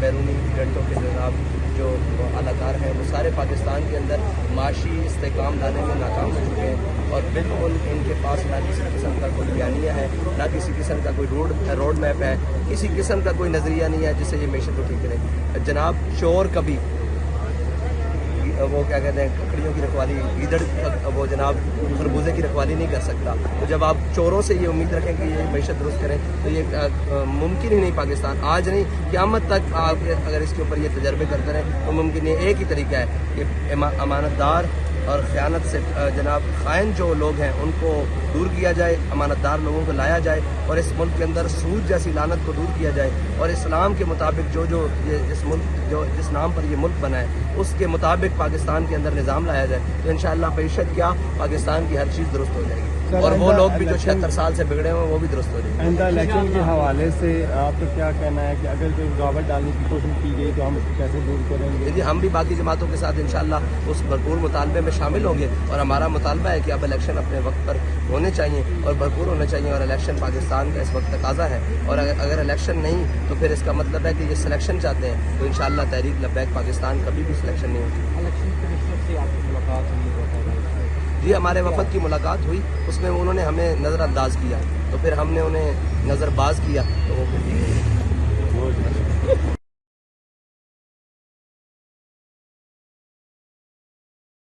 بیرونی ایجنٹوں کے جناب جو اداکار ہیں وہ سارے پاکستان کے اندر معاشی استحکام لانے میں ناکام ہو چکے ہیں، اور بالکل ان کے پاس نہ کسی قسم کا کوئی بیانیہ ہے، نہ کسی قسم کا کوئی روڈ میپ ہے، کسی قسم کا کوئی نظریہ نہیں ہے جس سے یہ معیشت کو ٹھیک کرے۔ جناب چور کبھی وہ کیا کہتے ہیں ککڑیوں کی رکھوالی، گیدڑ وہ جناب خربوزے کی رکھوالی نہیں کر سکتا۔ تو جب آپ چوروں سے یہ امید رکھیں کہ یہ معیشت درست کریں تو یہ ممکن ہی نہیں۔ پاکستان آج نہیں قیامت تک آپ اگر اس کے اوپر یہ تجربے کرتے رہیں تو ممکن نہیں۔ ایک ہی طریقہ ہے کہ امانت دار اور خیانت سے جناب خائن جو لوگ ہیں ان کو دور کیا جائے، امانت دار لوگوں کو لایا جائے، اور اس ملک کے اندر سود جیسی لعنت کو دور کیا جائے، اور اسلام کے مطابق جو جس نام پر یہ ملک بنا ہے اس کے مطابق پاکستان کے اندر نظام لایا جائے تو انشاءاللہ معیشت کیا پاکستان کی ہر چیز درست ہو جائے گی، اور وہ لوگ بھی جو 76 سال سے بگڑے ہوئے ہیں وہ بھی درست ہو جائیں گے۔ آئندہ الیکشن کے حوالے سے آپ کا کیا کہنا ہے کہ اگر کوئی رکاوٹ ڈالنے کی کوشش کی گئی تو ہم اس کو کیسے دور کریں گے؟ جی ہم بھی باقی جماعتوں کے ساتھ انشاءاللہ اس بھرپور مطالبے میں شامل ہوں گے، اور ہمارا مطالبہ ہے کہ اب الیکشن اپنے وقت پر ہونے چاہیے اور بھرپور ہونے چاہیے، اور الیکشن پاکستان کا اس وقت تقاضا ہے، اور اگر الیکشن نہیں تو پھر اس کا مطلب ہے کہ یہ سلیکشن چاہتے ہیں تو انشاءاللہ تحریک لبیک پاکستان کبھی بھی سلیکشن نہیں ہوگی۔ الیکشن کمشنر سے آپ کی ملاقات ہوئی جی ہمارے وفد کی ملاقات ہوئی، اس میں انہوں نے ہمیں نظر انداز کیا تو پھر ہم نے انہیں نظر باز کیا تو وہ